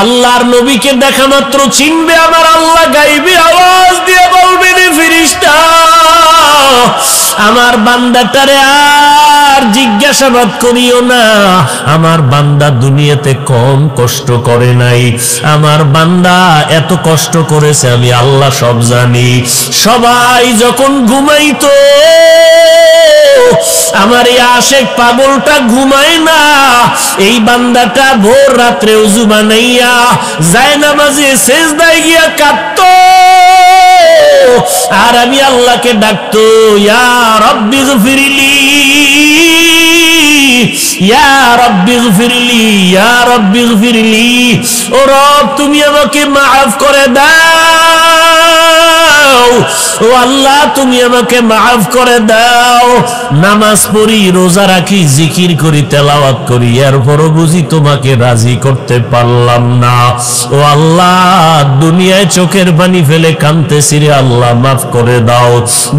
আল্লাহর নবীকে দেখা মাত্র চিনবে আমার আল্লাহ গাইবে আওয়াজ দিয়ে বলবে রে ফেরেশতা আমার বান্দাটারে আর জিজ্ঞাসাবাদ করিও না, আমার বান্দা দুনিয়াতে কম কষ্ট করে নাই, আমার বান্দা এত কষ্ট করেছে আমি আল্লাহ সব জানি। সবাই যখন ঘুমাইতো আমার এই আশেক পাগলটা ঘুমায় না, এই বান্দাটা ভোর রাত্রে ওযু বানাইয়া যায় নামাজে সেজদায় গিয়া কাঁদতো আর আমি আল্লাহকে ডাকতো ইয়া রাব্বি গফিরলি ইয়া রাব্বি গফিরলি ইয়া রাব্বি গফিরলি, ও রব তুমি আমাকে মাফ করে দাও, ও আল্লাহ তুমি আমাকে মাফ করে দাও। নামাজ পড়ি, রোজা রাখি, জিকির করি, তেলাওয়াত করি, এরপরও বুঝি তোমাকে রাজি করতে পারলাম না। ও আল্লাহ দুনিয়ায় চোখের পানি ফেলে কাঁদতেছি রে আল্লাহ মাফ করে দাও।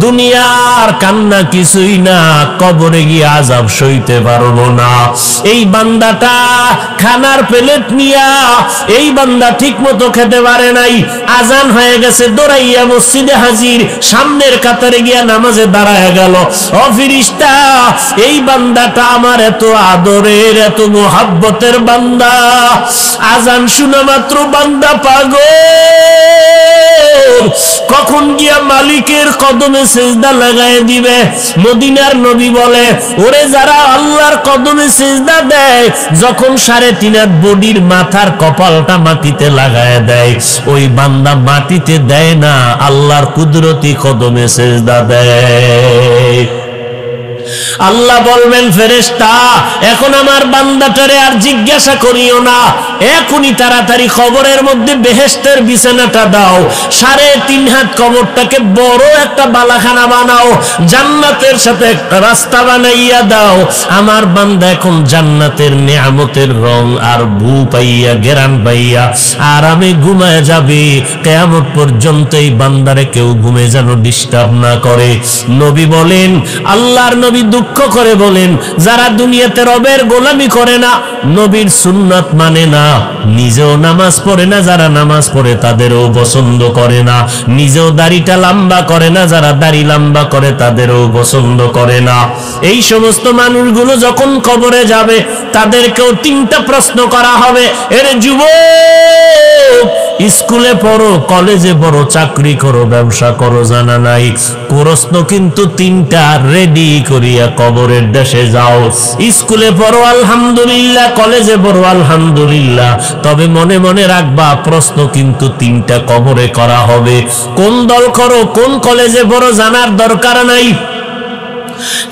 দুনিয়ার কান্না কিছুই না, কবরে গিয়ে আযাব সইতে পারবো না। এই বান্দাটা খানার প্লেট নিয়া এই বান্দা ঠিক মতো খেতে পারে নাই, আজান হয়ে গেছে দৌড়াইয়া মসজিদে হাজির, সামনের কাতারে গিয়া নামাজে দাঁড়ায় গেল। ও ফেরেশতা এই বান্দাটা আমার এত আদরের এত মোহাব্বতের বান্দা, আজান শোনা মাত্র বান্দা পাগল, কখন গিয়া মালিকের কদমে সেজদা লাগায় দিবে। মদিনার নবী বলে ওরে যারা আল্লাহর কদমে সেজদা দেয়, যখন 3.5 হাত বডির মাথার কপালটা মাটিতে লাগায় দেয়, ওই বান্দা মাটিতে দেয় না, আল্লাহর কুদরতি কদমে সেজদা দেয়। আল্লাহ বলবেন ফেরেশতা এখন আমার বান্দাটারে আর জিজ্ঞাসা করিও না, এখনই তাড়াতাড়ি কবরের মধ্যে বেহেশতের বিছানাটা দাও, 3.5 হাত কবরটাকে বড় একটা বালাখানা বানাও, জান্নাতের সাথে একটা রাস্তা বানাইয়া দাও। আমার বান্দা এখন জান্নাতের নিয়ামতের রং আর ভূ পাইয়া গেরান পাইয়া আরামে ঘুমায় যাবে। কিয়ামত পর্যন্ত এই বান্দারে কেউ ঘুমে যেন ডিস্টার্ব না করে। নবী বলেন, আল্লাহর নবী দুঃখ করে বলেন, যারা দুনিয়াতে রবের গোলামি করে না, নবীর সুন্নাত মানে না, নিজেও নামাজ পড়ে না, যারা নামাজ পড়ে তাদেরও পছন্দ করে না, নিজেও দাড়িটা লম্বা করে না, যারা দাড়ি লম্বা করে তাদেরও পছন্দ করে না, এই সমস্ত মানুষগুলো যখন কবরে যাবে তাদেরকেও 3টা প্রশ্ন করা হবে। এর যুবক স্কুলে পড়ো, কলেজে পড়ো, চাকরি করো, ব্যবসা করো, জানা নাই, প্রশ্ন কিন্তু 3টা, রেডি করিয়া কবরের দেশে যাও। স্কুলে পড়ো আলহামদুলিল্লাহ, কলেজে পড়ো আলহামদুলিল্লাহ, তবে মনে মনে রাখবা প্রশ্ন কিন্তু 3টা কবরে করা হবে। কোন দল করো, কোন কলেজে পড়ো জানার দরকার নাই,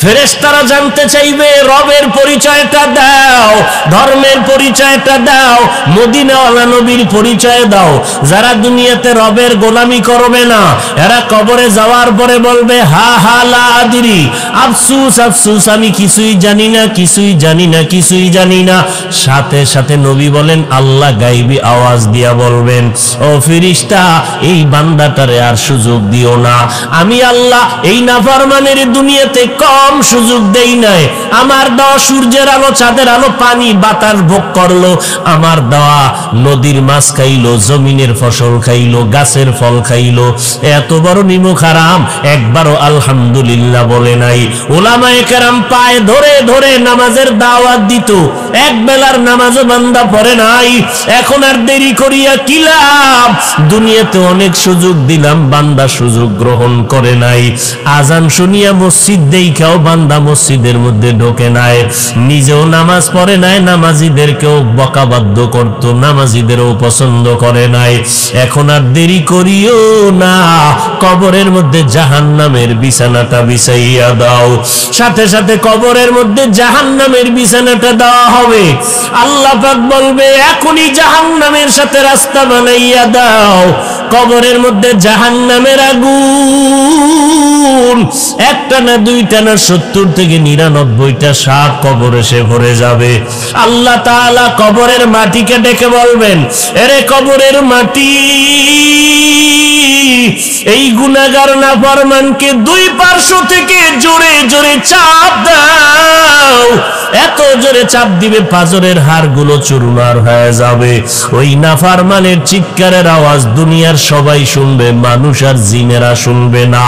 ফেরেশতারা জানতে চাইবে রবের পরিচয়টা দাও, ধর্মের পরিচয়টা দাও, মদিনাওয়ালা নবীর পরিচয় দাও। যারা দুনিয়াতে রবের গোলামি করবে না, এরা কবরে যাওয়ার পরে বলবে হা হা লা আদরি, আফসুস আফসুস আমি কিছুই জানি না, কিছুই জানি না, কিছুই জানি না। সাথে সাথে নবী বলেন আল্লাহ গাইবি আওয়াজ দিয়া বলবেন, ও ফেরেশতা এই বান্দাটারে আর সুযোগ দিও না, আমি আল্লাহ এই নাফরমানের দুনিয়াতে কম সুযোগ দেই নাই। আমার দেওয়া সূর্যের আলো, চাঁদের আলো, পানি বাতাস ভোগ করলো, আমার দেওয়া নদীর মাছ খাইলো, জমিনের ফসল খাইলো, গাছের ফল খাইলো, এত বড় নিমক হারাম একবারও আলহামদুলিল্লাহ বলে নাই। উলামায়ে কেরাম পায়ে ধরে ধরে নামাজের দাওয়াত দিত, এক বেলার নামাজও বান্দা পড়ে নাই। এখন আর দেরি করিয়া কি লাভ? দুনিয়াতে অনেক সুযোগ দিলাম, বান্দা সুযোগ গ্রহণ করে নাই। আজান শুনিয়া মসজিদ দেখাও বান্দা মসজিদের মধ্যে ঢোকে নাই, নিজেও নামাজ পড়ে নাই, নামাজিদেরকেও বকাবাধ্য করতো, নামাজিদেরও পছন্দ করে নাই। এখন আর দেরি করিও না, কবরের মধ্যে জাহান্নামের বিছানাটা বিছাইয়া দাও। সাথে সাথে কবরের মধ্যে জাহান্নামের বিছানাটা দেওয়া হবে। আল্লাহ পাক বলবে এখনই জাহান্নামের সাথে রাস্তা বানাইয়া দাও। কবরের মধ্যে জাহান্নামের আগুন একটা না দুইটা না 70 থেকে 99টা সাপ কবর এসে ভরে যাবে। আল্লাহ তাআলা কবরের মাটিকে ডেকে বলবেন, এরে কবরের মাটি, এই গুনাহগার নাফরমানকে দুই পার্শ্ব থেকে জোরে জোরে চাপ দাও। এত জোরে চাপ দিবে পাঁজরের হাড়গুলো চুরমার হয়ে যাবে। ওই নাফরমানের চিৎকারের আওয়াজ দুনিয়ার সবাই শুনবে, মানুষ আর জিনেরা শুনবে না।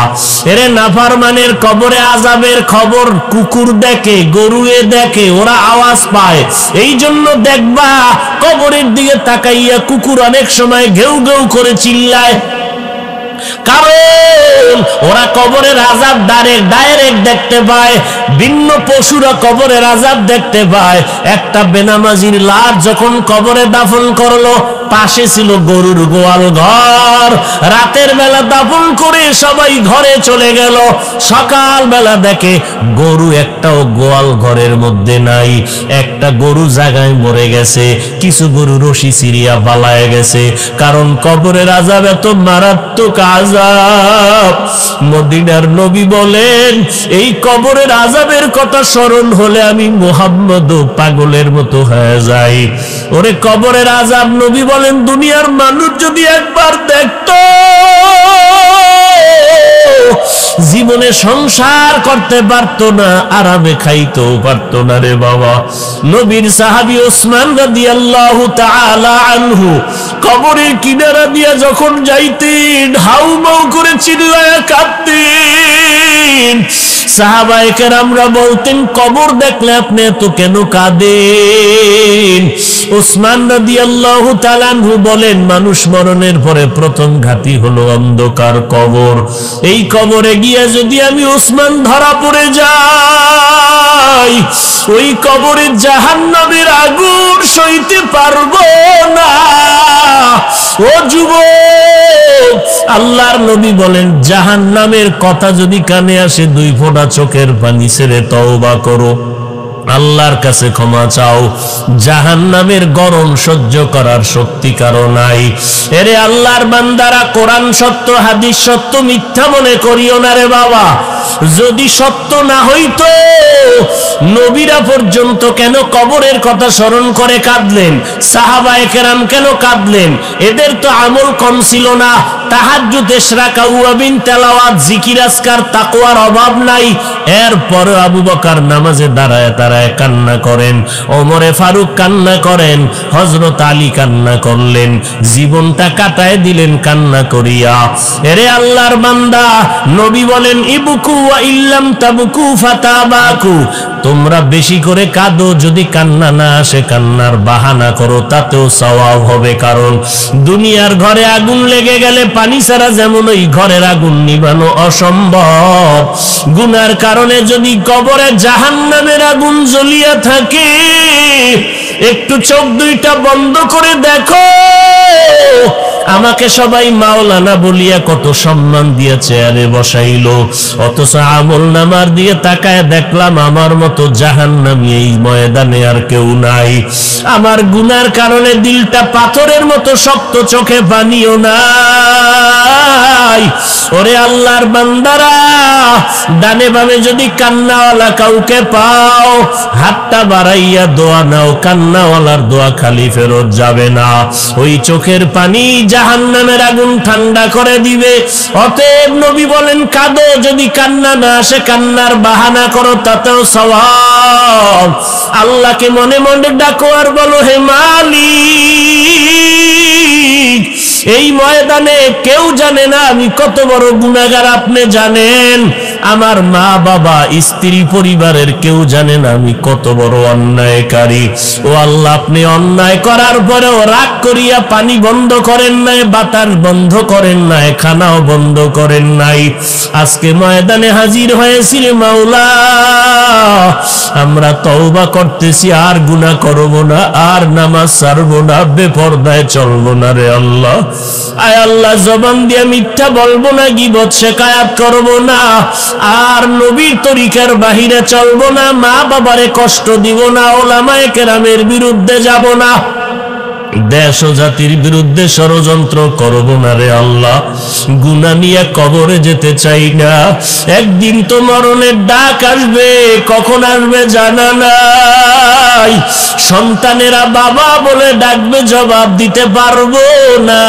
এরে নাফরমানের কবরে আযাবের খবর কুকুর দেখে, গরুয়ে দেখে, ওরা আওয়াজ পায়। এই জন্য দেখবা কবরের দিকে তাকাইয়া কুকুর অনেক সময় ঘেউ ঘেউ করে চিল্লায়, কারণ ওরা কবরের আযাব ডাইরেক্ট দেখতে পায়। ভিন্ন পশুরা কবরের আযাব দেখতে পায়। একটা বেনামাজির লাশ যখন কবরে দাফন করলো, পাশে ছিল গরুর গোয়াল ঘর। রাতের বেলা দাফন করে সবাই ঘরে চলে গেল। সকাল বেলা দেখে গরু একটাও গোয়াল ঘরের মধ্যে নাই। একটা গরু জায়গায় মরে গেছে, কিছু গরু রশি ছিঁড়িয়া পালায় গেছে। কারণ কবরের আযাব এত মারাত্মক আযাব। মদিনার নবী বলেন, এই কবরের আযাবের কথা স্মরণ হলে আমি মুহাম্মদও পাগলের মতো হয়ে যাই। ওরে কবরের আযাব, নবী বলেন দুনিয়ার মানুষ যদি একবার দেখতো, জীবনে সংসার করতে পারতো না, আরামে খাইতেও পারতো না রে বাবা। নবীর সাহাবী ওসমান রাদিয়াল্লাহু তাআলা আনহু কবরের কিনারা দিয়া যখন যাইতেন, হাউমাউ করে চিল্লায়া কাঁদতেন। সাহাবায়ে কেরামরা বলতেন, কবর দেখলে আপনি এত কেন কাঁদেন? ওসমান রাদিয়াল্লাহু তাআলা আনহু বলেন, মানুষ মরণের পরে প্রথম ঘাতি হলো অন্ধকার কবর। এই কবরে গিয়া যদি আমি ওসমান ধরা পড়ে যাই, ওই কবরে জাহান্নামের আগুন সইতে পারবো না। ও যুবক, আল্লাহর নবী বলেন, জাহান্নামের কথা যদি কানে আসে, 2 ফোঁটা চোখের পানি ছেড়ে তওবা করো, আল্লাহর কাছে ক্ষমা চাও। জাহান্নামের গরম সহ্য করার শক্তি কারো নাই। এরে আল্লাহর বান্দারা, কোরআন সত্য, হাদিস সত্য, মিথ্যা মনে করিও না রে বাবা। যদি সত্য না হইতো, নবীরা পর্যন্ত কেন কবরের কথা স্মরণ করে কাঁদলেন? সাহাবায়ে কেরাম কেন কাঁদলেন? এদের তো আমল কম ছিল না। তাহাজ্জুদ, ইশরাক, আওয়াবিন, তেলাওয়াত, জিকির, আজকার, তাকওয়ার অভাব নাই। এরপর আবু বকর নামাজে দাঁড়ায় দাঁড়ায় কান্না করেন, ওমরে ফারুক কান্না করেন, হযরত আলী কান্না করলেন, জীবনটা কাটায় দিলেন কান্না করিয়া। এরে আল্লাহর বান্দা, নবী বলেন, ইবকু ওয়া ইল্লাম তাবকু ফাতাবাকু, তোমরা বেশি করে কাঁদো, যদি কান্না না আসে কান্নার বাহানা করো, তাতেও সওয়াব হবে। কারণ দুনিয়ার ঘরে আগুন লেগে গেলে পানি ছাড়া যেমন ওই ঘরের আগুন নিভানো অসম্ভব, গুনার কারণে যদি কবরে জাহান্নামের আগুন জ্বলিয়া থাকে, একটু চোখ দুইটা বন্ধ করে দেখো। আমাকে সবাই মাওলানা বলিয়া কত সম্মান দিয়ে চেয়ারে বসাইলো, অথচ আমল নামার দিয়ে তাকায় দেখলাম আমার মতো জাহান্নামী এই ময়দানে আর কেউ নাই। আমার গুনার কারণে দিলটা পাথরের মতো শক্ত, চোখে পানিও নাই। ওরে আল্লাহর বান্দারা, ডানে বামে যদি কান্নাওয়ালা কাউকে পাও, হাতটা বাড়াইয়া দোয়া নাও। কান্নাওয়ালার দোয়া খালি ফেরত যাবে না। ওই চোখের পানি জাহান্নামের আগুন ঠান্ডা করে দিবে। অতএব নবী বলেন, কাঁদো, যদি কান্না না আসে কান্নার বাহানা করো, তাতেও সওয়াব। আল্লাহকে মনে মনে ডাকো আর বলো, হে মালিক, এই ময়দানে কেউ জানে না আমি কত বড় গুনাহগার, আপনি জানেন। আমার মা বাবা, স্ত্রী, পরিবারের কেউ জানে না আমি কত বড় অন্যায়কারী। ও আল্লাহ, আপনি অন্যায় করার পরেও রাগ করিয়া পানি বন্ধ করেন নাই, বাতাস বন্ধ করেন নাই, খানাও বন্ধ করেন নাই। আজকে ময়দানে হাজির হয়েছি রে মাওলা, আমরা তওবা করতেছি, আর গুনাহ করব না, আর নামাজ ছাড়ব না, বেপরদায় চলব না রে আল্লাহ। আয় আল্লাহ, জবান দিয়ে মিথ্যা বলবো না, গীবত শিকায়াত করব না, আর নবীর তরিকার বাহিরে চলব না, মা বাবারে কষ্ট দিব না, ওলামায়ে কেরামের বিরুদ্ধে যাব না। দেশ ও জাতির বিরুদ্ধে ষড়যন্ত্র করব না রে আল্লাহ, গুনাহ নিয়ে কবরে যেতে চাই না। একদিন তো মরণের ডাক আসবে, কখন আসবে জানা নাই। সন্তানেরা বাবা বলে ডাকবে, জবাব দিতে পারবো না।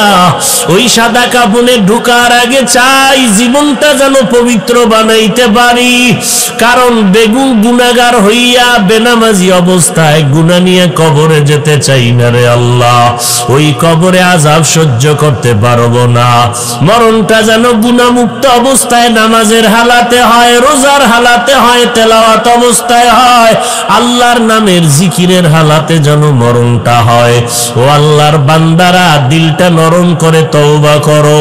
ওই সাদা কাফনে ঢোকার আগে চাই জীবনটা যেন পবিত্র বানাইতে পারি, কারণ বেগুন গুনাহগার হইয়া বেনামাজি অবস্থায় গুনাহ নিয়ে কবরে যেতে চাই না রে আল্লাহ। ওই কবরে আযাব সহ্য করতে পারবো না। মরণটা যেন গুনাহমুক্ত অবস্থায় নামাজের হালাতে হয়, রোজার হালাতে হয়, তেলাওয়াত অবস্থায় হয়, আল্লাহর নামের জিকিরের হালাতে যেন মরণটা হয়। ও আল্লাহর বান্দারা, দিলটা নরম করে তওবা করো।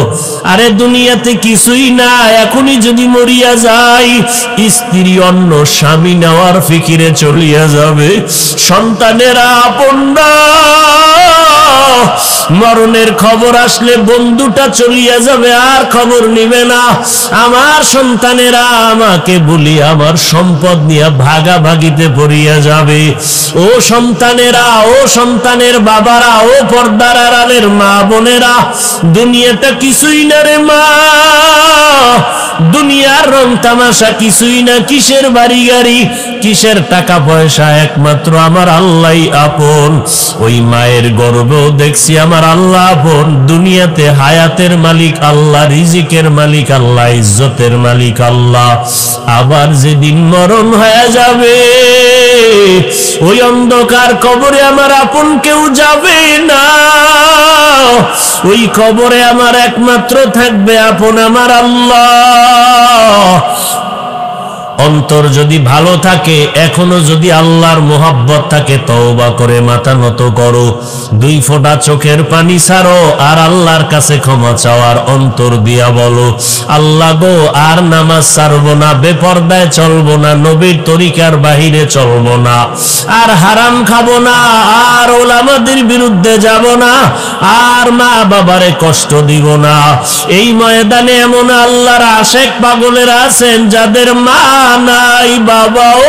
আরে দুনিয়াতে কিছুই না, এখনই যদি মরিয়া যাই, স্ত্রী অন্য স্বামী নেওয়ার ফিকিরে চলিয়া যাবে, সন্তানেরা আপন না। মরণের খবর আসলে বন্ধুটা চলিয়া যাবে, আর খবর নিবে না। আমার সন্তানেরা আমাকে বলি আমার সম্পদ নিয়ে ভাগাভাগিতে পড়িয়া যাবে। ও সন্তানেরা, ও সন্তানের বাবারা, ও পর্দার আড়ালের মা বোনেরা, দুনিয়াটা কিছুই না রে মা। দুনিয়ার রং তামাশা কিছুই না, কিসের বাড়ি গাড়ি, কিসের টাকা পয়সা, একমাত্র আমার আল্লাহই আপন। ওই মায়ের গর্ভেও দেখছি আমার আল্লাহ আপন। দুনিয়াতে হায়াতের মালিক আল্লাহ, রিজিকের মালিক আল্লাহ, ইজ্জতের মালিক আল্লাহ। আবার যেদিন মরণ হয়ে যাবে, ওই অন্ধকার কবরে আমার আপন কেউ যাবে না। ওই কবরে আমার একমাত্র থাকবে আপন আমার আল্লাহ। অন্তর যদি ভালো থাকে, এখনো যদি আল্লাহর মোহাব্বত থাকে, তওবা করে মাথা নত করো, 2 ফোঁটা চোখের পানি ছাড়ো, আর আল্লাহর কাছে ক্ষমা চাওয়ার অন্তর দিয়া বলো, আল্লাহ গো, আর নামাজ ছাড়বো না, বেপরদায় চলবো না, নবীর তরিকার বাহিরে চলবো না, আর হারাম খাবো না, আর ওলামাদের বিরুদ্ধে যাব না, আর মা বাবারে কষ্ট দিব না। এই ময়দানে এমন আল্লাহর আশেক পাগলেরা আছেন যাদের মা নাই, বাবাও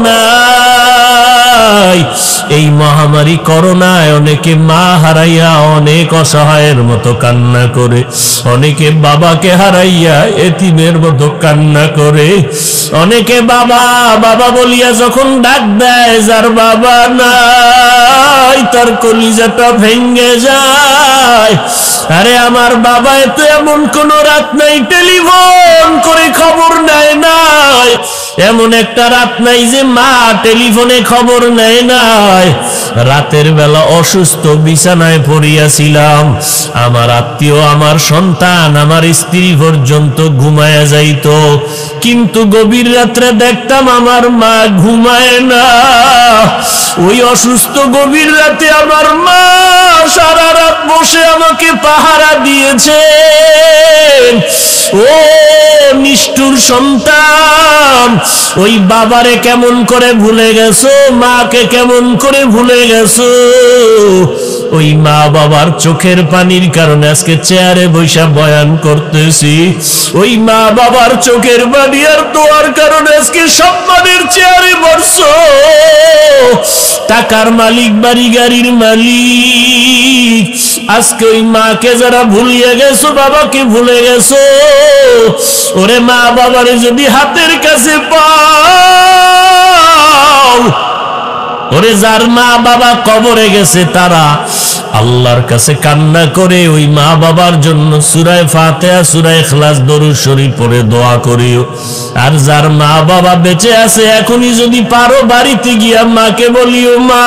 নাই। এই মহামারী করোনায় অনেকে মা হারাইয়া অনেক অসহায়ের মতো কান্না করে, অনেকে বাবাকে হারাইয়া এতিমের মতো কান্না করে, অনেকে বাবা বাবা বলিয়া যখন ডাক দেয়, যার বাবা নাই তার কলিজাটা ভেঙে যায়। আরে আমার বাবা তো এমন কোন রাত নাই টেলিফোন করে খবর নেয় নাই, এমন একটা রাত নাই যে মা টেলিফোনে খবর নেয় নাই। রাতের বেলা অসুস্থ বিছানায় পড়িয়াছিলাম, আমার আত্মীয়, আমার সন্তান, আমার স্ত্রী পর্যন্ত ঘুমায়া যাইত, কিন্তু গভীর রাত্রে দেখতাম আমার মা ঘুমায় না। ওই অসুস্থ গভীর রাতে আমার মা সারা রাত বসে আমাকে পাহারা দিয়েছে। ও নিষ্ঠুর সন্তান, ওই বাবারে কেমন করে ভুলে গেছো, মাকে কেমন করে ভুলে গেছো। ওই মা বাবার চোখের পানির কারণে আজকে চেয়ারে বৈশা বয়ান করতেছি। ওই মা বাবার চোখের পানি আর দোয়ার কারণে আজকে সম্মানের চেয়ারে বসছো। টাকার মালিক, বাড়ি গাড়ির মালিক, আজকে ওই মাকে যারা ভুলিয়ে গেছো, বাবাকে ভুলে গেছো। ওরে মা বাবারে যদি হাতের কাছে পাও, ওরে যার মা বাবা কবরে গেছে তারা আল্লাহর কাছে কান্না করে ওই মা বাবার জন্য সূরা ফাতিহা, সূরা ইখলাস, দরুদ শরীফ পড়ে দোয়া করিও। আর যার মা বাবা বেঁচে আছে, এখনই যদি পারো বাড়িতে গিয়া মাকে বলিও, মা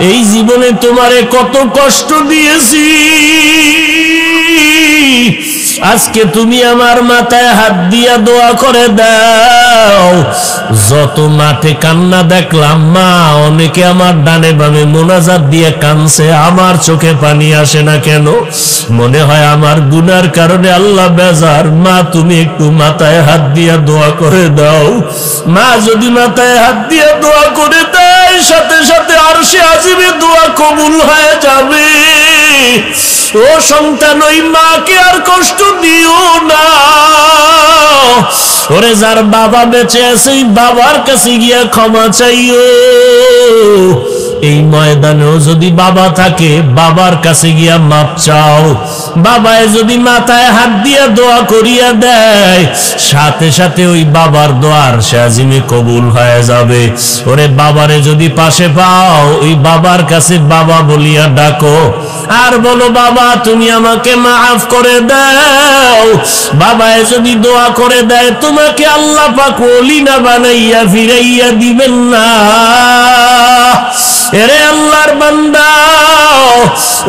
এই জীবনে তোমারে কত কষ্ট দিয়েছি, আজকে তুমি আমার মাথায় হাত দিয়া দোয়া করে দাও। যত মাঠে কান্না দেখলাম মা, অনেকে আমার ডানে বামে মোনাজাত দিয়ে কানছে, আমার চোখে পানি আসে না কেন? মনে হয় আমার গুনার কারণে আল্লাহ বেজার। মা তুমি একটু মাথায় হাত দিয়া দোয়া করে দাও। মা যদি মাথায় হাত দিয়া দোয়া করে দেয়, সাথে সাথে আরশে আজিমে দোয়া কবুল হয়ে যাবে। ও সন্তান, ওই মাকে আর কষ্ট দিও না। ওরে যার বাবা বেঁচে আছে ওই বাবার কাছে গিয়া ক্ষমা চাইও। এই ময়দানেও যদি বাবা থাকে বাবার কাছে গিয়া মাপ চাও। বাবায় যদি মাথায় হাত দিয়া দোয়া করিয়া দেয়, সাথে সাথে ওই বাবার দোয়ার আরশে কবুল হয়ে যাবে। ওরে বাবারে যদি পাশে পাও, ওই বাবার কাছে বাবা বলিয়া ডাকো আর বলো, বাবা তুমি আমাকে মাফ করে দাও। বাবায় যদি দোয়া করে দেয়, তোমাকে আল্লাহ পাক ওলি না বানাইয়া ফিরাইয়া দিবেন না। এরে আল্লাহর বান্দা,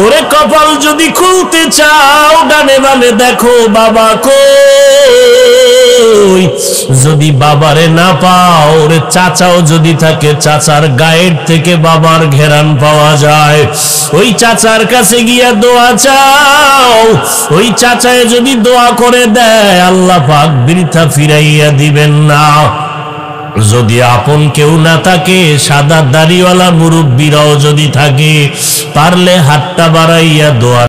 ওরে কপাল যদি খুলতে চাও, ডানে বামে দেখো বাবা কই। যদি বাবারে না পাও, ওরে চাচাও যদি থাকে, চাচার গায়ের থেকে বাবার ঘেরান পাওয়া যায়, ওই চাচার কাছে গিয়া দোয়া চাও। ওই চাচায় যদি দোয়া করে দেয়, আল্লাহ পাক বৃথা ফিরাইয়া দিবেন না। যদি আপন কেউ না থাকে, সাদা দাড়িওয়ালা মুরব্বীরাও যদি থাকে, পারলে হাতটা বাড়াইয়া দোয়া